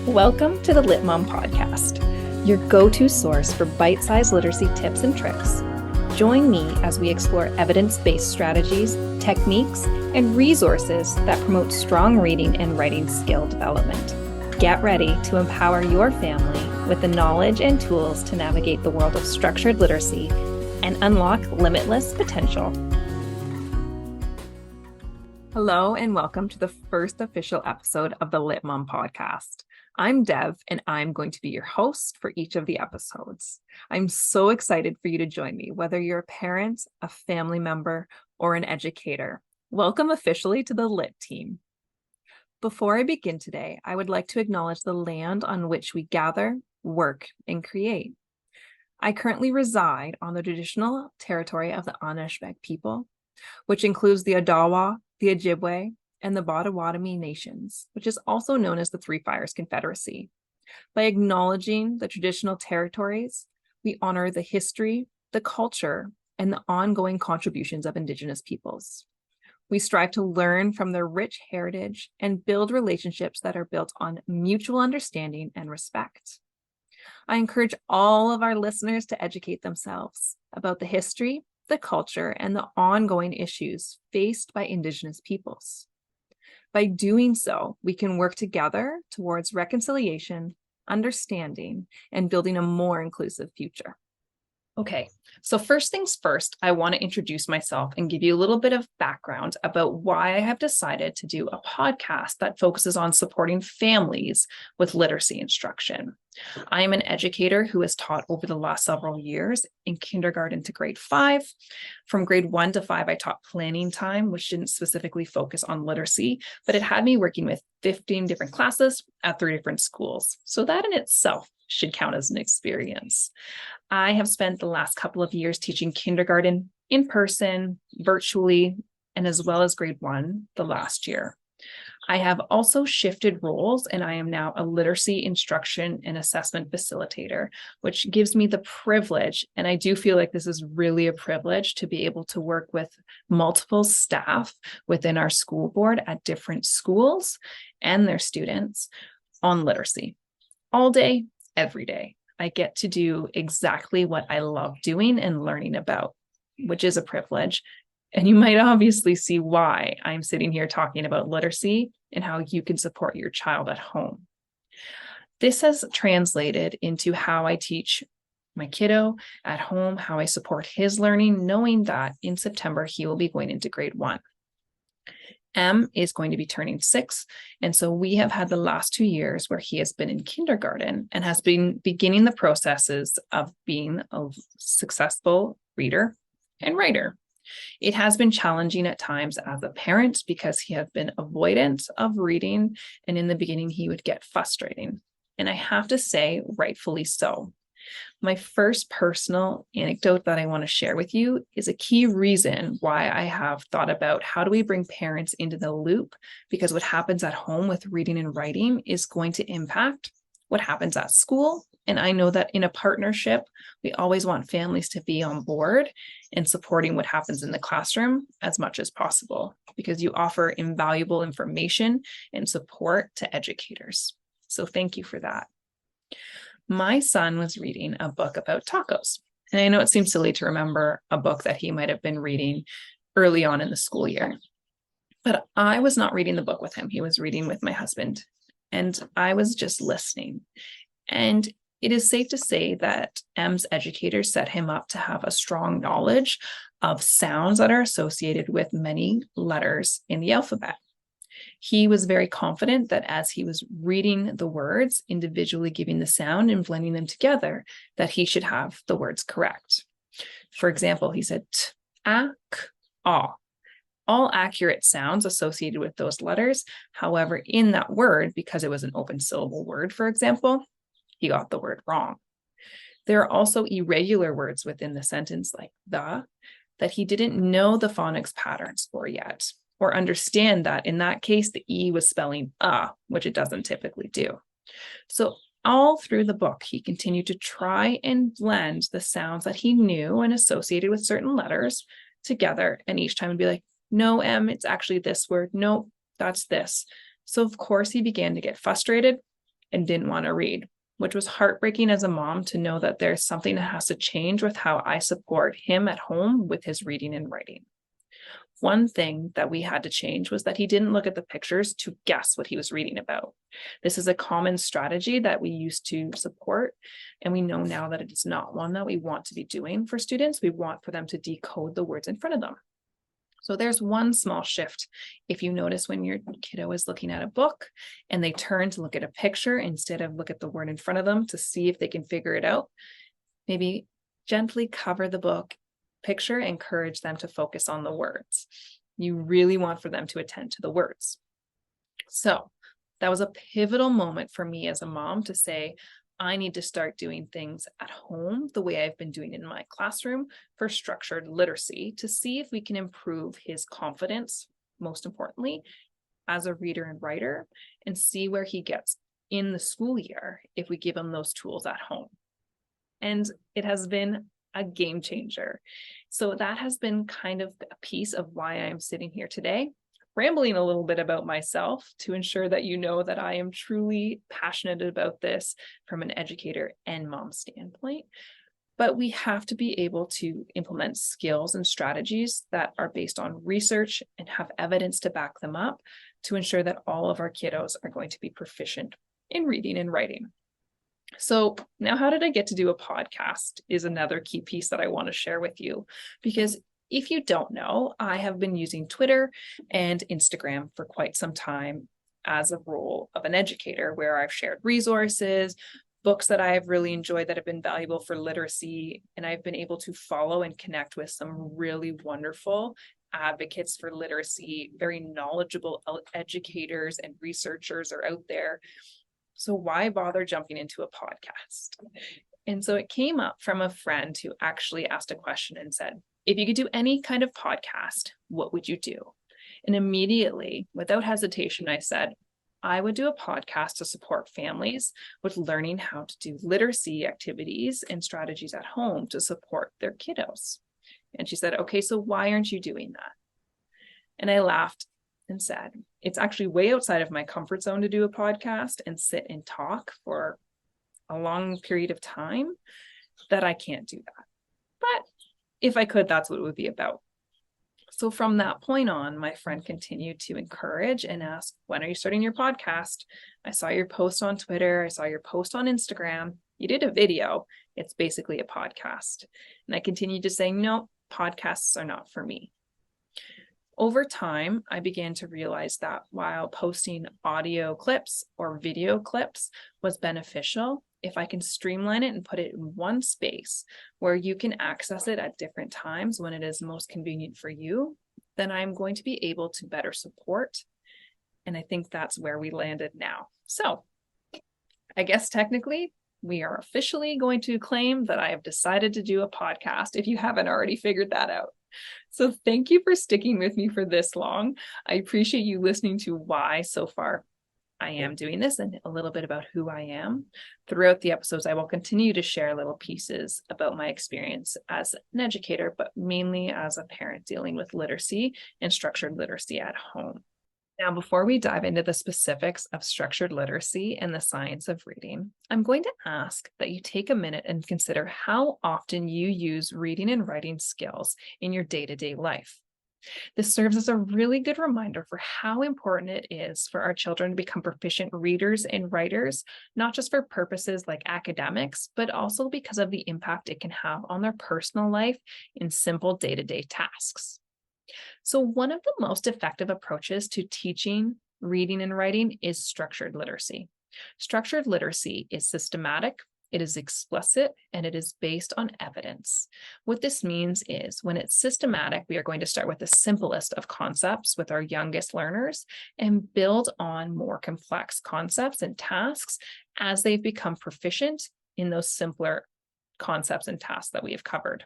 Welcome to the Lit Mom Podcast, your go-to source for bite-sized literacy tips and tricks. Join me as we explore evidence-based strategies, techniques, and resources that promote strong reading and writing skill development. Get ready to empower your family with the knowledge and tools to navigate the world of structured literacy and unlock limitless potential. Hello, and welcome to the first official episode of the Lit Mom Podcast. I'm Dev, and I'm going to be your host for each of the episodes. I'm so excited for you to join me, whether you're a parent, a family member, or an educator. Welcome officially to the Lit team. Before I begin today, I would like to acknowledge the land on which we gather, work, and create. I currently reside on the traditional territory of the Anishinaabeg people, which includes the Odawa, the Ojibwe, and the Potawatomi nations, which is also known as the Three Fires Confederacy. By acknowledging the traditional territories, we honor the history, the culture, and the ongoing contributions of Indigenous peoples. We strive to learn from their rich heritage and build relationships that are built on mutual understanding and respect. I encourage all of our listeners to educate themselves about the history, the culture, and the ongoing issues faced by Indigenous peoples. By doing so, we can work together towards reconciliation, understanding, and building a more inclusive future. Okay, so first things first, I want to introduce myself and give you a little bit of background about why I have decided to do a podcast that focuses on supporting families with literacy instruction. I am an educator who has taught over the last several years in kindergarten to grade 5. From grade 1 to 5, I taught planning time, which didn't specifically focus on literacy, but it had me working with 15 different classes at 3 different schools. So that in itself should count as an experience. I have spent the last couple of years teaching kindergarten in person, virtually, and as well as grade 1 the last year. I have also shifted roles, and I am now a literacy instruction and assessment facilitator, which gives me the privilege, and I do feel like this is really a privilege, to be able to work with multiple staff within our school board at different schools and their students on literacy. All day, every day. I get to do exactly what I love doing and learning about, which is a privilege. And you might obviously see why I'm sitting here talking about literacy and how you can support your child at home. This has translated into how I teach my kiddo at home, how I support his learning, knowing that in September, he will be going into grade 1. M is going to be turning 6. And so we have had the last 2 years where he has been in kindergarten and has been beginning the processes of being a successful reader and writer. It has been challenging at times as a parent because he has been avoidant of reading, and in the beginning he would get frustrating. And I have to say, rightfully so. My first personal anecdote that I want to share with you is a key reason why I have thought about how do we bring parents into the loop, because what happens at home with reading and writing is going to impact what happens at school. And I know that in a partnership, we always want families to be on board and supporting what happens in the classroom as much as possible, because you offer invaluable information and support to educators. So thank you for that. My son was reading a book about tacos. And I know it seems silly to remember a book that he might have been reading early on in the school year, but I was not reading the book with him. He was reading with my husband, and I was just listening. And it is safe to say that M's educator set him up to have a strong knowledge of sounds that are associated with many letters in the alphabet. He was very confident that as he was reading the words, individually giving the sound and blending them together, that he should have the words correct. For example, he said t, a, k, a. All accurate sounds associated with those letters. However, in that word, because it was an open syllable word, for example, he got the word wrong. There are also irregular words within the sentence, like the, that he didn't know the phonics patterns for yet, or understand that in that case, the E was spelling which it doesn't typically do. So all through the book, he continued to try and blend the sounds that he knew and associated with certain letters together. And each time would be like, no, M, it's actually this word. No, that's this. So of course he began to get frustrated and didn't want to read, which was heartbreaking as a mom to know that there's something that has to change with how I support him at home with his reading and writing. One thing that we had to change was that he didn't look at the pictures to guess what he was reading about. This is a common strategy that we used to support, and we know now that it is not one that we want to be doing for students. We want for them to decode the words in front of them. So there's one small shift. If you notice when your kiddo is looking at a book and they turn to look at a picture instead of look at the word in front of them to see if they can figure it out, maybe gently cover the book picture, encourage them to focus on the words. You really want for them to attend to the words. So that was a pivotal moment for me as a mom to say, I need to start doing things at home the way I've been doing in my classroom for structured literacy to see if we can improve his confidence, most importantly, as a reader and writer, and see where he gets in the school year if we give him those tools at home. And it has been a game changer. So that has been kind of a piece of why I'm sitting here today, rambling a little bit about myself to ensure that you know that I am truly passionate about this from an educator and mom standpoint. But we have to be able to implement skills and strategies that are based on research and have evidence to back them up to ensure that all of our kiddos are going to be proficient in reading and writing. So now, how did I get to do a podcast is another key piece that I want to share with you, because if you don't know, I have been using Twitter and Instagram for quite some time as a role of an educator, where I've shared resources, books that I have really enjoyed that have been valuable for literacy, and I've been able to follow and connect with some really wonderful advocates for literacy, very knowledgeable educators and researchers are out there. So why bother jumping into a podcast? And so it came up from a friend who actually asked a question and said, if you could do any kind of podcast, what would you do? And immediately, without hesitation, I said, I would do a podcast to support families with learning how to do literacy activities and strategies at home to support their kiddos. And she said, okay, so why aren't you doing that? And I laughed and said, it's actually way outside of my comfort zone to do a podcast and sit and talk for a long period of time, that I can't do that. But if I could, that's what it would be about. So from that point on, my friend continued to encourage and ask, when are you starting your podcast? I saw your post on Twitter. I saw your post on Instagram. You did a video. It's basically a podcast. And I continued to say, no, podcasts are not for me. Over time, I began to realize that while posting audio clips or video clips was beneficial, if I can streamline it and put it in one space where you can access it at different times when it is most convenient for you, then I'm going to be able to better support. And I think that's where we landed now. So I guess technically we are officially going to claim that I have decided to do a podcast, if you haven't already figured that out. So thank you for sticking with me for this long. I appreciate you listening to why so far I am doing this and a little bit about who I am. Throughout the episodes, I will continue to share little pieces about my experience as an educator, but mainly as a parent dealing with literacy and structured literacy at home. Now, before we dive into the specifics of structured literacy and the science of reading, I'm going to ask that you take a minute and consider how often you use reading and writing skills in your day-to-day life. This serves as a really good reminder for how important it is for our children to become proficient readers and writers, not just for purposes like academics, but also because of the impact it can have on their personal life in simple day-to-day tasks. So one of the most effective approaches to teaching reading and writing is structured literacy. Structured literacy is systematic, it is explicit, and it is based on evidence. What this means is when it's systematic, we are going to start with the simplest of concepts with our youngest learners and build on more complex concepts and tasks as they've become proficient in those simpler concepts and tasks that we have covered.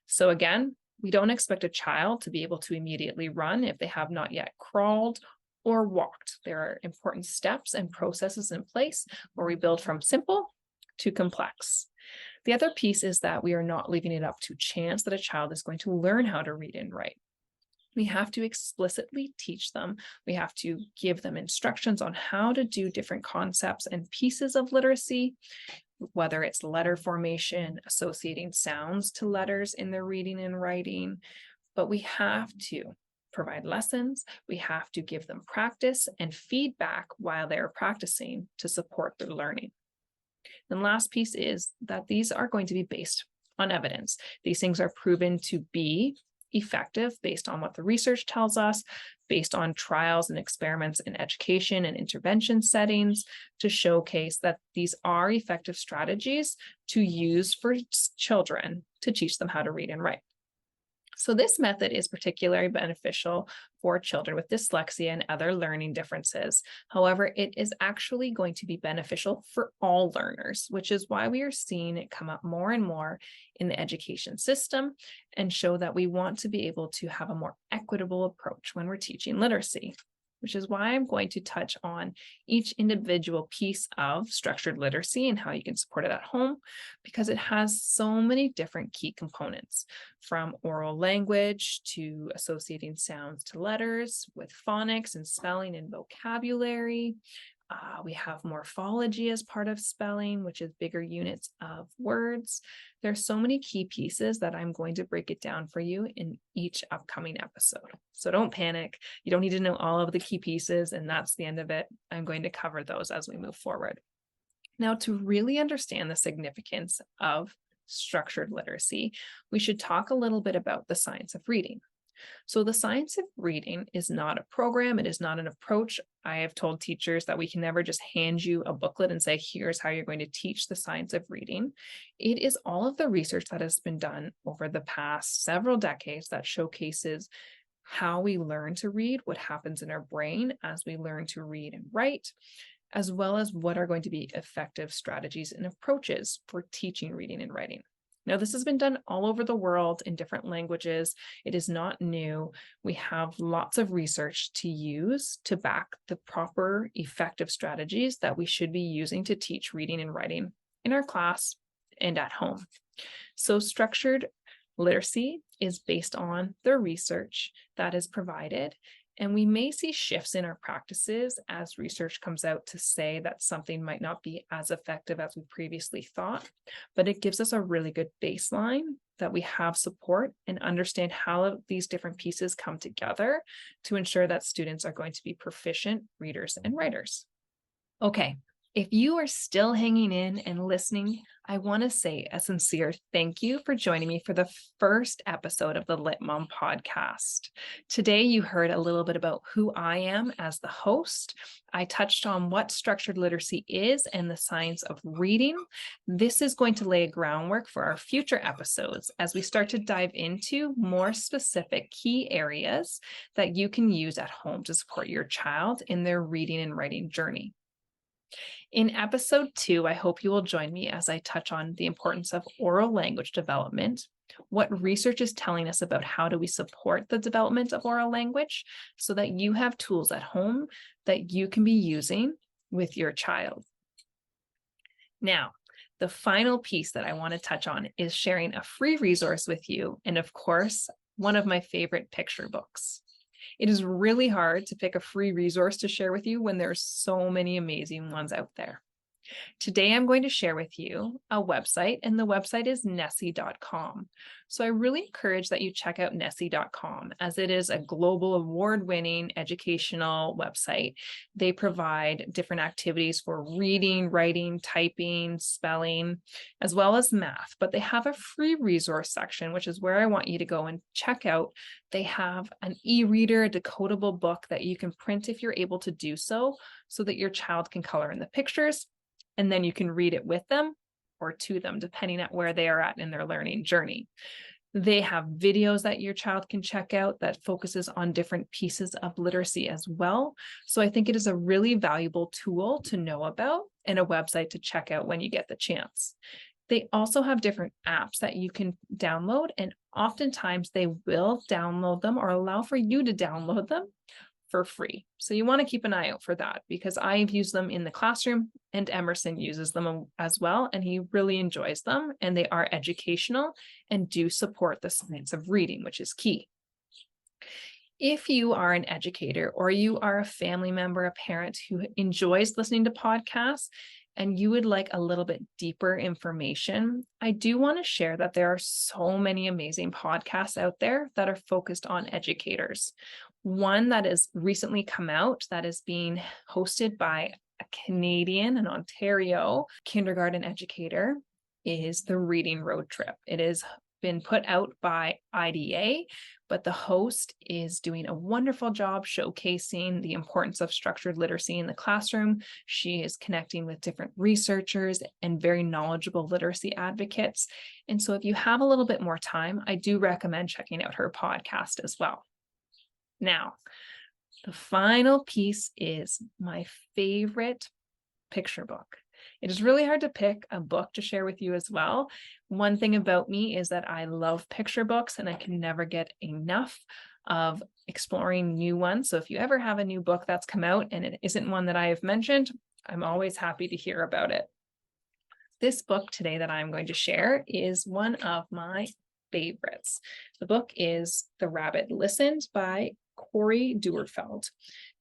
So again, we don't expect a child to be able to immediately run if they have not yet crawled or walked. There are important steps and processes in place where we build from simple to complex. The other piece is that we are not leaving it up to chance that a child is going to learn how to read and write. We have to explicitly teach them. We have to give them instructions on how to do different concepts and pieces of literacy, whether it's letter formation, associating sounds to letters in their reading and writing. But we have to provide lessons. We have to give them practice and feedback while they're practicing to support their learning. The last piece is that these are going to be based on evidence. These things are proven to be effective based on what the research tells us, based on trials and experiments in education and intervention settings, to showcase that these are effective strategies to use for children to teach them how to read and write. So this method is particularly beneficial for children with dyslexia and other learning differences. However, it is actually going to be beneficial for all learners, which is why we are seeing it come up more and more in the education system and show that we want to be able to have a more equitable approach when we're teaching literacy, which is why I'm going to touch on each individual piece of structured literacy and how you can support it at home, because it has so many different key components, from oral language to associating sounds to letters with phonics and spelling and vocabulary. We have morphology as part of spelling, which is bigger units of words. There's so many key pieces that I'm going to break it down for you in each upcoming episode. So don't panic. You don't need to know all of the key pieces, and that's the end of it. I'm going to cover those as we move forward. Now, to really understand the significance of structured literacy, we should talk a little bit about the science of reading. So the science of reading is not a program. It is not an approach. I have told teachers that we can never just hand you a booklet and say, here's how you're going to teach the science of reading. It is all of the research that has been done over the past several decades that showcases how we learn to read, what happens in our brain as we learn to read and write, as well as what are going to be effective strategies and approaches for teaching reading and writing. Now, this has been done all over the world in different languages. It is not new. We have lots of research to use to back the proper effective strategies that we should be using to teach reading and writing in our class and at home. So structured literacy is based on the research that is provided. And we may see shifts in our practices as research comes out to say that something might not be as effective as we previously thought, but it gives us a really good baseline that we have support and understand how these different pieces come together to ensure that students are going to be proficient readers and writers. Okay. If you are still hanging in and listening, I want to say a sincere thank you for joining me for the first episode of the Lit Mom podcast. Today, you heard a little bit about who I am as the host. I touched on what structured literacy is and the science of reading. This is going to lay a groundwork for our future episodes as we start to dive into more specific key areas that you can use at home to support your child in their reading and writing journey. In episode 2, I hope you will join me as I touch on the importance of oral language development, what research is telling us about how do we support the development of oral language so that you have tools at home that you can be using with your child. Now, the final piece that I want to touch on is sharing a free resource with you, and of course, one of my favorite picture books. It is really hard to pick a free resource to share with you when there's so many amazing ones out there. Today, I'm going to share with you a website, and the website is nessie.com. So I really encourage that you check out nessie.com, as it is a global award-winning educational website. They provide different activities for reading, writing, typing, spelling, as well as math. But they have a free resource section, which is where I want you to go and check out. They have an e-reader, a decodable book that you can print if you're able to do so that your child can color in the pictures, and then you can read it with them or to them, depending on where they are at in their learning journey. They have videos that your child can check out that focuses on different pieces of literacy as well. So I think it is a really valuable tool to know about and a website to check out when you get the chance. They also have different apps that you can download, and oftentimes they will download them or allow for you to download them for free. So you want to keep an eye out for that, because I've used them in the classroom and Emerson uses them as well, and he really enjoys them, and they are educational and do support the science of reading, which is key. If you are an educator or you are a family member, a parent who enjoys listening to podcasts, and you would like a little bit deeper information, I do want to share that there are so many amazing podcasts out there that are focused on educators. One that has recently come out that is being hosted by a Canadian, an Ontario kindergarten educator is the Reading Road Trip. It has been put out by IDA, but the host is doing a wonderful job showcasing the importance of structured literacy in the classroom. She is connecting with different researchers and very knowledgeable literacy advocates. And so if you have a little bit more time, I do recommend checking out her podcast as well. Now, the final piece is my favorite picture book. It is really hard to pick a book to share with you as well. One thing about me is that I love picture books and I can never get enough of exploring new ones. So if you ever have a new book that's come out and it isn't one that I have mentioned, I'm always happy to hear about it. This book today that I'm going to share is one of my favorites. The book is The Rabbit Listened by Cori Doerrfeld.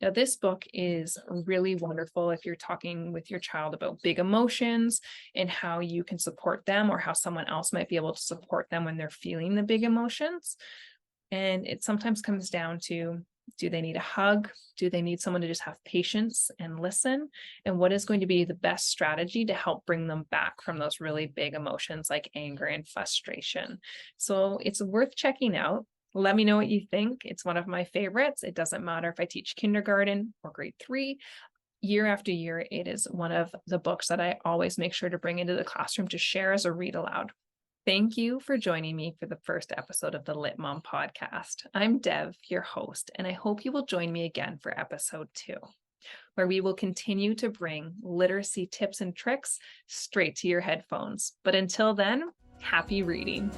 Now, this book is really wonderful if you're talking with your child about big emotions and how you can support them or how someone else might be able to support them when they're feeling the big emotions. And it sometimes comes down to, do they need a hug? Do they need someone to just have patience and listen? And what is going to be the best strategy to help bring them back from those really big emotions like anger and frustration? So it's worth checking out. Let me know what you think. It's one of my favorites. It doesn't matter if I teach kindergarten or grade 3. Year after year, it is one of the books that I always make sure to bring into the classroom to share as a read aloud. Thank you for joining me for the first episode of the Lit Mom podcast. I'm Dev, your host, and I hope you will join me again for episode 2, where we will continue to bring literacy tips and tricks straight to your headphones. But until then, happy reading.